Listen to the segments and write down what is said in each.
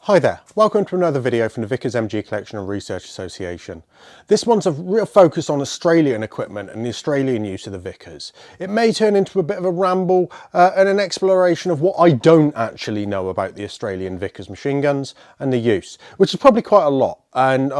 Hi there, welcome to another video from the Vickers MG Collection and Research Association. This one's a real focus on Australian equipment and the Australian use of the Vickers. It may turn into a bit of a ramble and an exploration of what I don't actually know about the Australian Vickers machine guns and the use, which is probably quite a lot. And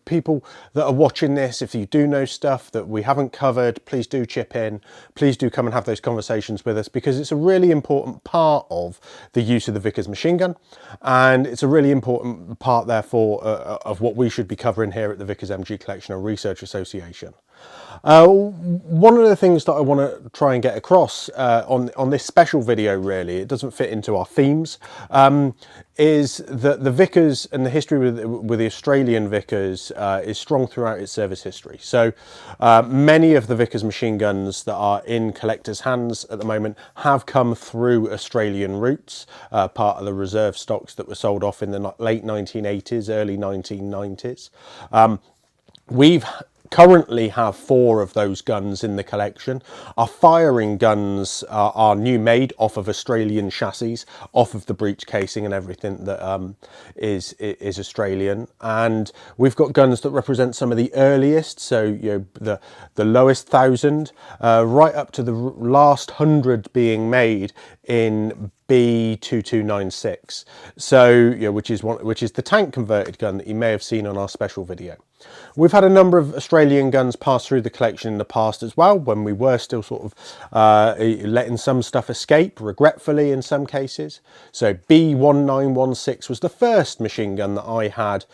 people that are watching this, if you do know stuff that we haven't covered, please do chip in. Please do come and have those conversations with us, because it's a really important part of the use of the Vickers machine gun, and it's a really important part, therefore, of what we should be covering here at the Vickers MG Collection and Research Association. One of the things that I want to try and get across on this special video, really, it doesn't fit into our themes, is that the Vickers and the history with the Australian Vickers is strong throughout its service history. So many of the Vickers machine guns that are in collectors' hands at the moment have come through Australian routes, part of the reserve stocks that were sold off in the late 1980s, early 1990s. We've currently have 4 of those guns in the collection. Our firing guns are new made off of Australian chassis, off of the breech casing and everything that is Australian. And we've got guns that represent some of the earliest, so the lowest 1,000 right up to the last 100 being made in B2296, so which is the tank converted gun that you may have seen on our special video. We've had a number of Australian guns pass through the collection in the past as well, when we were still sort of letting some stuff escape, regretfully in some cases. So B1916 was the first machine gun that I had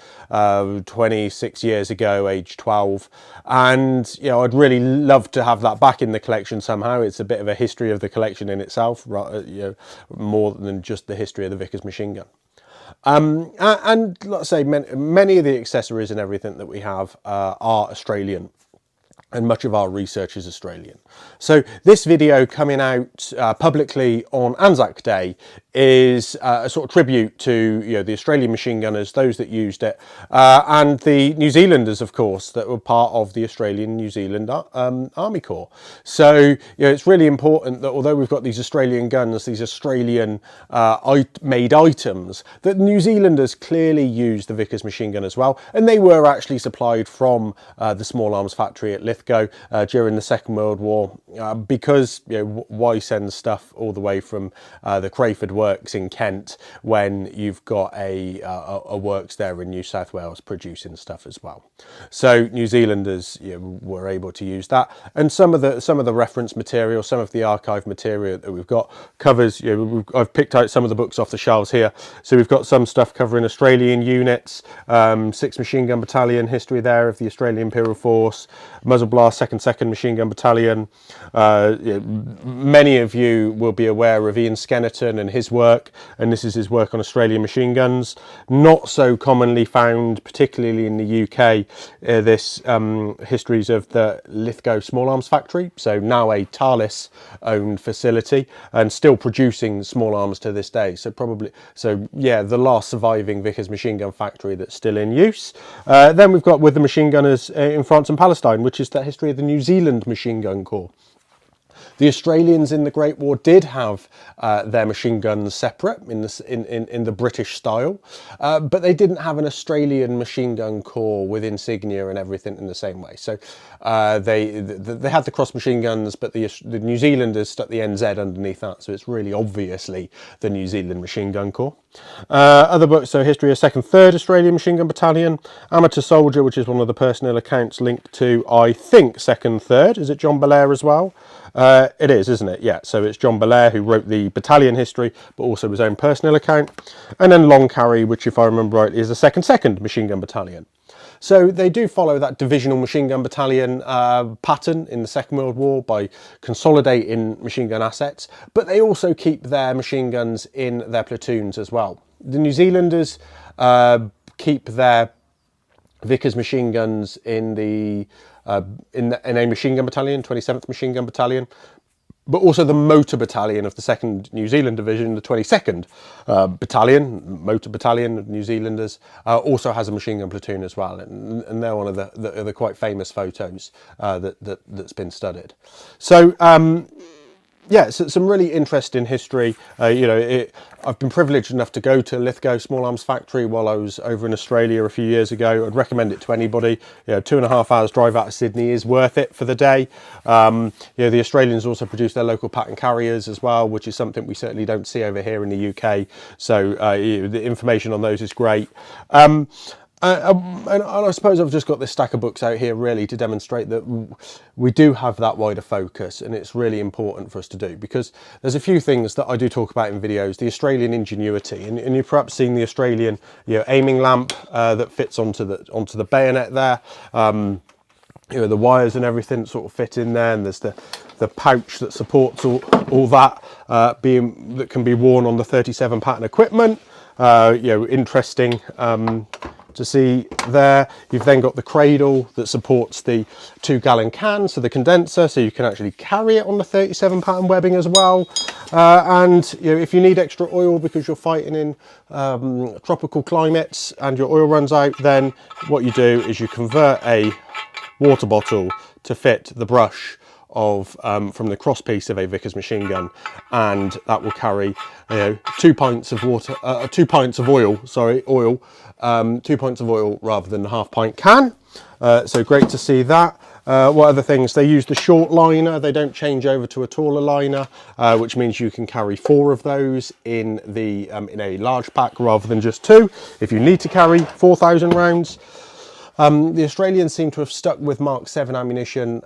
26 years ago, age 12, and I'd really love to have that back in the collection somehow. It's a bit of a history of the collection in itself, more than just the history of the Vickers machine gun. And let's say many of the accessories and everything that we have are Australian, and much of our research is Australian. So this video coming out publicly on Anzac Day is a sort of tribute to the Australian machine gunners, those that used it, and the New Zealanders, of course, that were part of the Australian New Zealand Army Corps. So it's really important that although we've got these Australian guns, these Australian made items, that New Zealanders clearly used the Vickers machine gun as well, and they were actually supplied from the small arms factory at Lithgow during the Second World War, because why send stuff all the way from the Crayford Works in Kent when you've got a works there in New South Wales producing stuff as well. So New Zealanders were able to use that, and some of the reference material, some of the archive material that we've got covers. I've picked out some of the books off the shelves here, so we've got some stuff covering Australian units, 6th Machine Gun Battalion history there of the Australian Imperial Force, Muzzle Blast 2nd Machine Gun Battalion. Many of you will be aware of Ian Skennerton and his work, and this is his work on Australian machine guns. Not so commonly found, particularly in the UK, this histories of the Lithgow Small Arms Factory, so now a Thales owned facility and still producing small arms to this day. So the last surviving Vickers machine gun factory that's still in use. Then we've got with the machine gunners in France and Palestine, which is the history of the New Zealand Machine Gun Corps. The Australians in the Great War did have their machine guns separate in the British style, but they didn't have an Australian machine gun corps with insignia and everything in the same way. So they had the cross machine guns, but the New Zealanders stuck the NZ underneath that, so it's really obviously the New Zealand Machine Gun Corps. Other books, so history of 2nd, 3rd Australian Machine Gun Battalion, Amateur Soldier, which is one of the personnel accounts linked to, I think, 2nd, 3rd. Is it John Belair as well? It is, isn't it? Yeah, so it's John Belair who wrote the battalion history, but also his own personnel account. And then Long Carry, which, if I remember rightly, is the 2nd Machine Gun Battalion. So they do follow that divisional machine gun battalion pattern in the Second World War by consolidating machine gun assets, but they also keep their machine guns in their platoons as well. The New Zealanders keep their Vickers machine guns in a machine gun battalion, 27th Machine Gun Battalion, but also the motor battalion of the 2nd New Zealand Division, the 22nd Battalion, motor battalion of New Zealanders, also has a machine gun platoon as well, and they're one of the quite famous photos that's been studied. So yeah, so some really interesting history. You know, I've been privileged enough to go to Lithgow Small Arms Factory while I was over in Australia a few years ago. I'd recommend it to anybody. You know, 2.5 hours drive out of Sydney is worth it for the day. You know, the Australians also produce their local pattern carriers as well, which is something we certainly don't see over here in the UK. So the information on those is great. And I suppose I've just got this stack of books out here really to demonstrate that we do have that wider focus, and it's really important for us to do, because there's a few things that I do talk about in videos. The Australian ingenuity, and you've perhaps seen the Australian, you know, aiming lamp that fits onto the bayonet there. You know, the wires and everything sort of fit in there, and there's the pouch that supports all that that can be worn on the 37 pattern equipment. You know, interesting to see there. You've then got the cradle that supports the 2-gallon can, so the condenser, so you can actually carry it on the 37 pattern webbing as well. And you know, if you need extra oil because you're fighting in tropical climates and your oil runs out, then what you do is you convert a water bottle to fit the brush of from the cross piece of a Vickers machine gun, and that will carry, you know, 2 pints of water, 2 pints of oil, 2 pints of oil rather than a half-pint can. So great to see that. What other things? They use the short liner. They don't change over to a taller liner, which means you can carry 4 of those in the in a large pack rather than just 2. If you need to carry 4,000 rounds. The Australians seem to have stuck with Mark 7 ammunition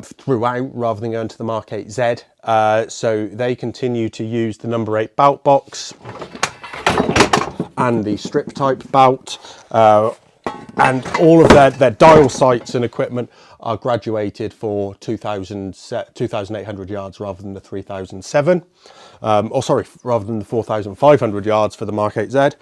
throughout rather than going to the Mark 8Z. So they continue to use the number 8 bout box and the strip type bout. And all of their dial sights and equipment are graduated for 2,800 yards rather than the 3,007. Rather than the 4,500 yards for the Mark 8Z.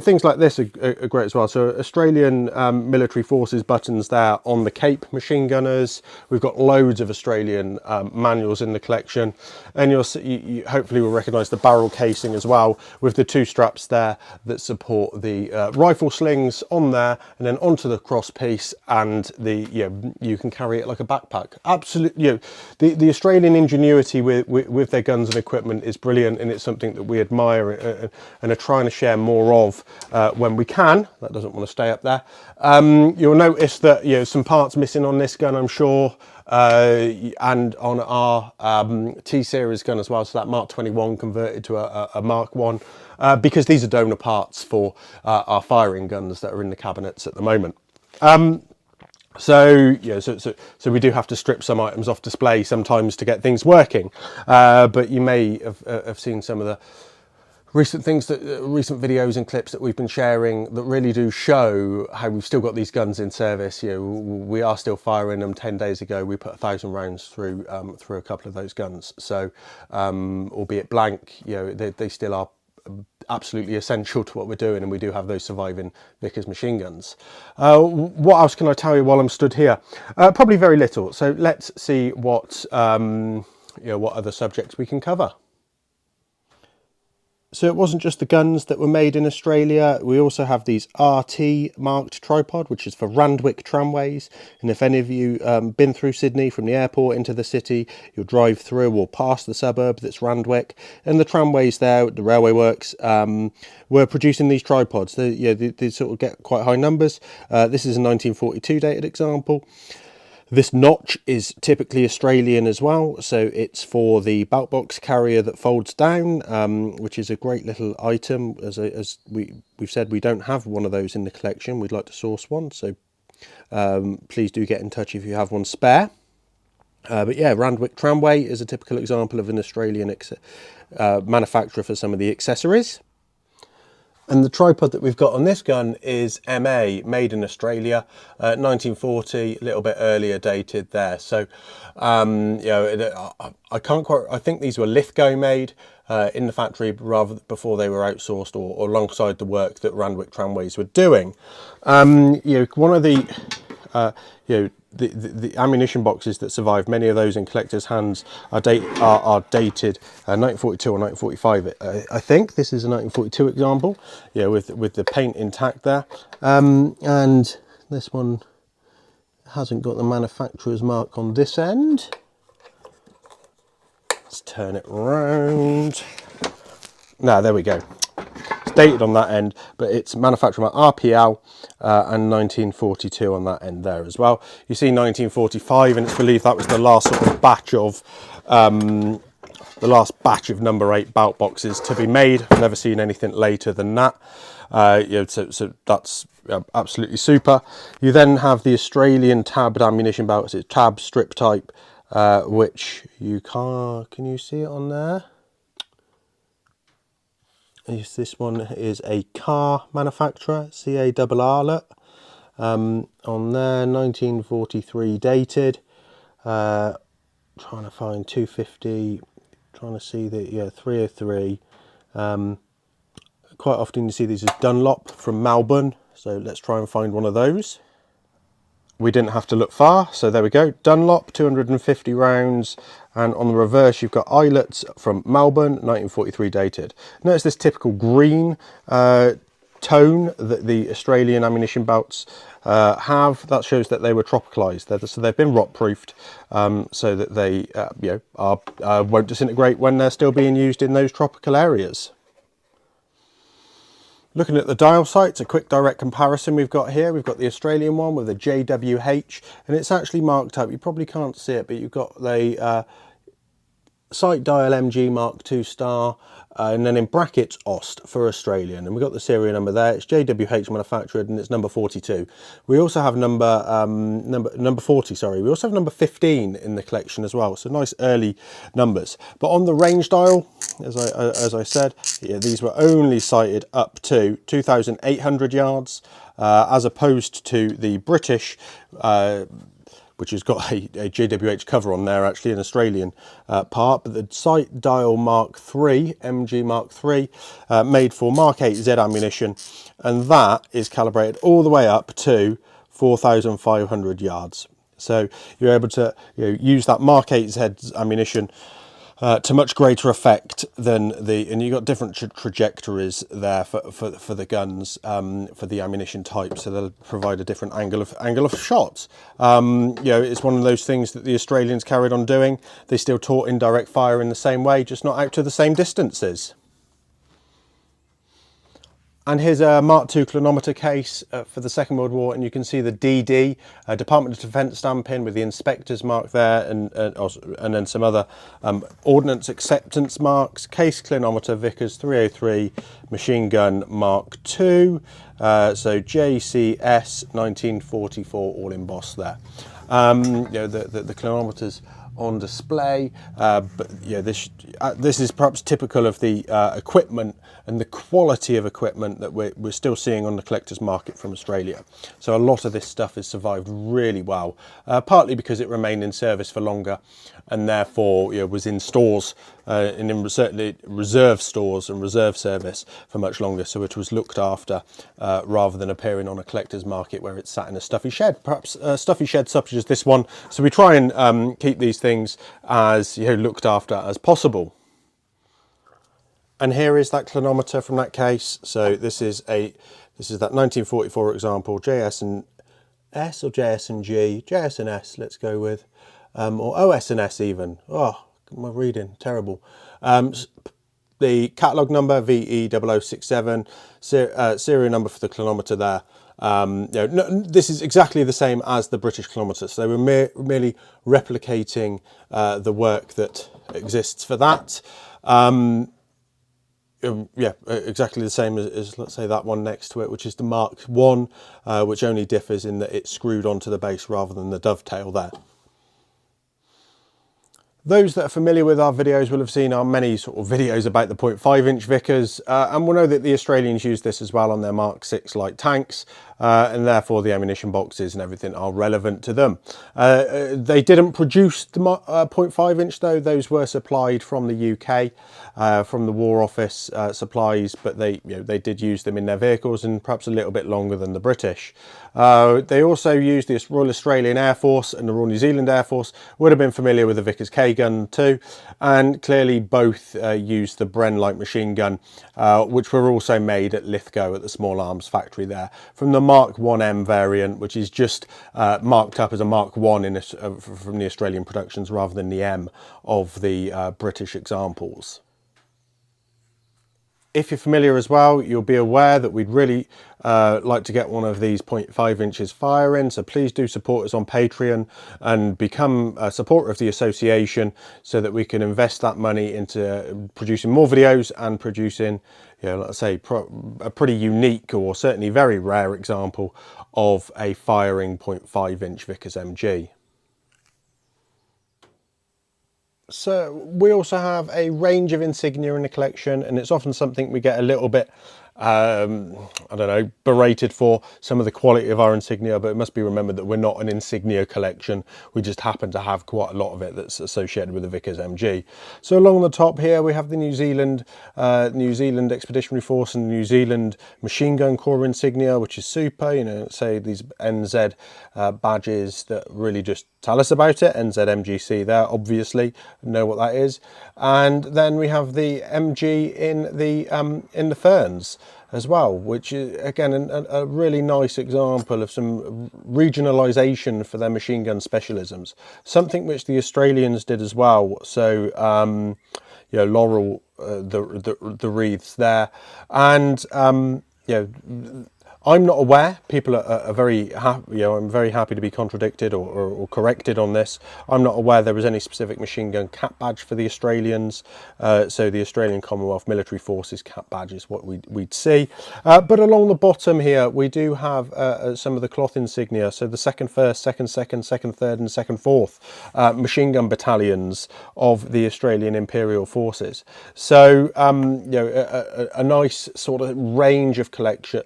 Things like this are great as well. So Australian military forces buttons there on the Cape machine gunners. We've got loads of Australian manuals in the collection, and you hopefully will recognise the barrel casing as well, with the 2 straps there that support the rifle slings on there, and then onto the cross piece, and you can carry it like a backpack. Absolutely, you know, the Australian ingenuity with their guns and equipment is brilliant, and it's something that we admire and are trying to share more of when we can. That doesn't want to stay up there. You'll notice that, you know, some parts missing on this gun, I'm sure, and on our T-series gun as well, so that Mark 21 converted to a Mark 1, because these are donor parts for our firing guns that are in the cabinets at the moment. So yeah, so we do have to strip some items off display sometimes to get things working, but you may have seen some of the recent videos and clips that we've been sharing that really do show how we've still got these guns in service. You know, we are still firing them. 10 days ago we put 1,000 rounds through a couple of those guns, so albeit blank, you know, they still are absolutely essential to what we're doing, and we do have those surviving Vickers machine guns. What else can I tell you while I'm stood here? Probably very little, so let's see what what other subjects we can cover. So it wasn't just the guns that were made in Australia. We also have these RT marked tripod, which is for Randwick tramways. And if any of you been through Sydney from the airport into the city, you'll drive through or past the suburb that's Randwick. And the tramways there, the railway works, were producing these tripods. They sort of get quite high numbers. This is a 1942 dated example. This notch is typically Australian as well, so it's for the belt box carrier that folds down, which is a great little item. As we've said, we don't have one of those in the collection. We'd like to source one, so please do get in touch if you have one spare. But yeah, Randwick Tramway is a typical example of an Australian manufacturer for some of the accessories. And the tripod that we've got on this gun is MA, made in Australia, 1940, a little bit earlier dated there. So, I can't quite, I think these were Lithgow made in the factory before they were outsourced or alongside the work that Randwick Tramways were doing. One of the, the ammunition boxes that survive, many of those in collectors' hands are dated 1942 or 1945. I think this is a 1942 example, with the paint intact there, and this one hasn't got the manufacturer's mark on this end. turn it round. Now, there we go. It's dated on that end, but it's manufactured by RPL and 1942 on that end there as well. You see 1945, and it's believed that was the last sort of batch of number 8 belt boxes to be made. I've never seen anything later than that. So that's absolutely super. You then have the Australian tabbed ammunition belts. It's tab strip type, which you can't. Can you see it on there? Yes, this one is a car manufacturer, CARR. On there, 1943 dated. Trying to find 250. Trying to see the 303. Quite often you see these as Dunlop from Melbourne, so let's try and find one of those. We didn't have to look far, so there we go. Dunlop, 250 rounds, and on the reverse you've got eyelets from Melbourne, 1943 dated. Notice this typical green tone that the Australian ammunition belts have. That shows that they were tropicalised, so they've been rot proofed, so that they won't disintegrate when they're still being used in those tropical areas. Looking at the dial sights, a quick direct comparison we've got here. We've got the Australian one with a JWH, and it's actually marked up. You probably can't see it, but you've got the sight dial MG Mark II star, and then in brackets OST for Australian, and we've got the serial number there. It's JWH manufactured, and it's number 42. We also have number 40. Sorry, we also have number 15 in the collection as well. So nice early numbers. But on the range dial, as I said, these were only sighted up to 2,800 yards, as opposed to the British, which has got a JWH cover on there, actually, an Australian part. But the sight dial Mark III, MG Mark III, made for Mark 8Z ammunition, and that is calibrated all the way up to 4,500 yards. So you're able to use that Mark 8Z ammunition to much greater effect than and you've got different trajectories there for the guns, for the ammunition type, so they'll provide a different angle of shots. It's one of those things that the Australians carried on doing. They still taught indirect fire in the same way, just not out to the same distances. And here's a Mark II clinometer case for the Second World War, and you can see the DD, Department of Defence stamping with the inspector's mark there, and then some other ordnance acceptance marks. Case clinometer Vickers 303, machine gun Mark II, so JCS 1944, all embossed there. The clinometers on display, but this is perhaps typical of the equipment and the quality of equipment that we're still seeing on the collector's market from Australia. So a lot of this stuff has survived really well, partly because it remained in service for longer, and therefore was in stores, and in certainly reserve stores and reserve service for much longer, so it was looked after rather than appearing on a collector's market where it's sat in a stuffy shed, perhaps a stuffy shed such as this one. So we try and keep these things as looked after as possible. And here is that clinometer from that case. So this is that 1944 example, JS and S or JS and G, JS and S, let's go with, or OS and S even. Oh, my reading, terrible. The catalogue number VE0067, serial number for the clinometer there. This is exactly the same as the British clinometer, so they were merely replicating the work that exists for that. Exactly the same as let's say that one next to it, which is the Mark I, which only differs in that it's screwed onto the base rather than the dovetail there. Those that are familiar with our videos will have seen our many sort of videos about the 0.5-inch Vickers, and will know that the Australians use this as well on their Mark VI light tanks, and therefore the ammunition boxes and everything are relevant to them. They didn't produce the 0.5-inch though; those were supplied from the UK, from the War Office supplies, but they did use them in their vehicles, and perhaps a little bit longer than the British. They also used the Royal Australian Air Force and the Royal New Zealand Air Force would have been familiar with the Vickers K gun too, and clearly both used the Bren light machine gun, which were also made at Lithgow at the Small Arms factory there. From the Mark 1M variant, which is just marked up as a Mark 1 in from the Australian productions rather than the M of the British examples. If you're familiar as well, you'll be aware that we'd really like to get one of these 0.5 inches firing, so please do support us on Patreon and become a supporter of the association so that we can invest that money into producing more videos and producing, you know, let's say a pretty unique or certainly very rare example of a firing 0.5 inch Vickers MG. So we also have a range of Insignia in the collection, and it's often something we get a little bit I don't know, berated for some of the quality of our Insignia, but it must be remembered that we're not an Insignia collection. We just happen to have quite a lot of it that's associated with the Vickers MG. So along the top here we have the New Zealand Expeditionary Force and New Zealand Machine Gun Corps Insignia, which is super. You know, say these NZ badges that really just tell us about it. NZ MGC there, obviously, know what that is. And then we have the MG in the Ferns as well, which is again a really nice example of some regionalisation for their machine gun specialisms, something which the Australians did as well. So you know, laurel, the wreaths there, and you know, I'm not aware. People are very happy. You know, I'm very happy to be contradicted or corrected on this. I'm not aware there was any specific machine gun cap badge for the Australians. So the Australian Commonwealth Military Forces cap badge is what we'd see. But along the bottom here, we do have some of the cloth insignia. So the 2nd 1st, 2nd 2nd, 2nd 3rd, and 2nd 4th machine gun battalions of the Australian Imperial Forces. So you know, a nice sort of range of collection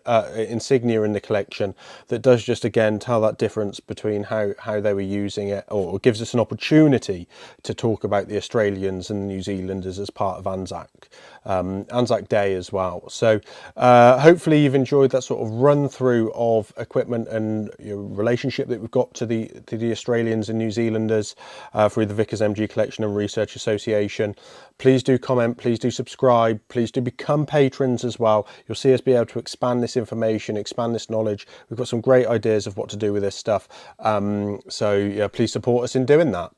insignia in the collection that does just again tell that difference between how they were using it, or gives us an opportunity to talk about the Australians and the New Zealanders as part of Anzac Day as well. So hopefully you've enjoyed that sort of run through of equipment and relationship that we've got to the Australians and New Zealanders through the Vickers MG Collection and Research Association. Please do comment, please do subscribe, please do become patrons as well. You'll see us be able to expand this information, expand this knowledge. We've got some great ideas of what to do with this stuff. So yeah, please support us in doing that.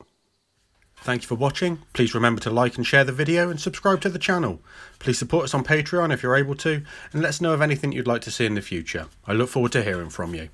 Thank you for watching. Please remember to like and share the video and subscribe to the channel. Please support us on Patreon if you're able to, and let us know of anything you'd like to see in the future. I look forward to hearing from you.